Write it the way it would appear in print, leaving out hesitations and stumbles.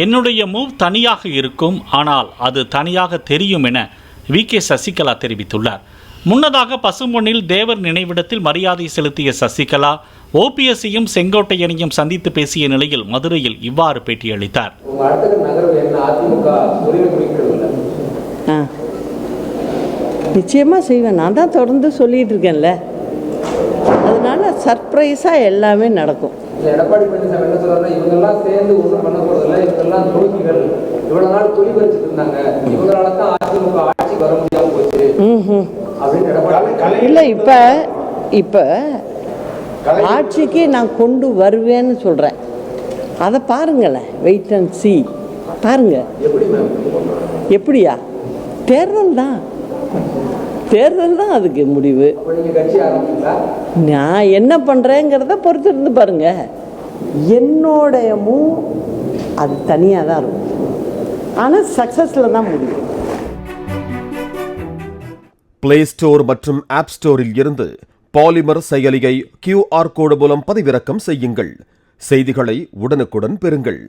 என்னுடைய மூவ் தனியாக இருக்கும், ஆனால் அது தனியாக தெரியும் என வி.கே. சசிகலா தெரிவித்துள்ளார். முன்னதாக பசும்பொன்னில் தேவர் நினைவிடத்தில் மரியாதை செலுத்திய சசிகலா ஓபிஎஸ்ஸையும் செங்கோட்டையனையும் சந்தித்து பேசிய நிலையில் மதுரையில் இவ்வாறு பேட்டியளித்தார். நிச்சயமா செய்வேன், நான் தான் தொடர்ந்து சொல்லிட்டு இருக்கேன்ல, அதனால சர்ப்ரைஸா எல்லாமே நடக்கும். எடப்பாடி பழனிசாமி என்ன சொல்றாருன்னா, இவங்கெல்லாம் சேர்ந்து ஒன்றும் பண்ண போறதில்லை, இவங்கெல்லாம் துரோகிகள், இவ்வளவு நாள் துணி பறிச்சுட்டு இருந்தாங்க, இவங்களால தான் அதிமுக ஆட்சிக்கு வர முடியாம போச்சு அப்படின்னு எடப்பாடி. இல்லை, இப்ப ஆட்சிக்கு நான் கொண்டு வருவேன்னு சொல்றேன். அதை பாருங்களேன், வெயிட் அண்ட் சி பாருங்க. எப்படி மேம்? எப்படியா? தேர்தல் தான் அதுக்கு முடிவு. நான் என்ன பண்றேங்கிறத பொறுத்து இருந்து பாருங்க. என்னோடைய மூவ் அது தனியாக தான் இருக்கும், ஆனால் சக்சஸ்ல தான் முடியும். பிளே ஸ்டோர் மற்றும் ஆப் ஸ்டோரில் இருந்து பாலிமர் செயலியை QR கோடு மூலம் பதிவிறக்கம் செய்யுங்கள். செய்திகளை உடனுக்குடன் பெறுங்கள்.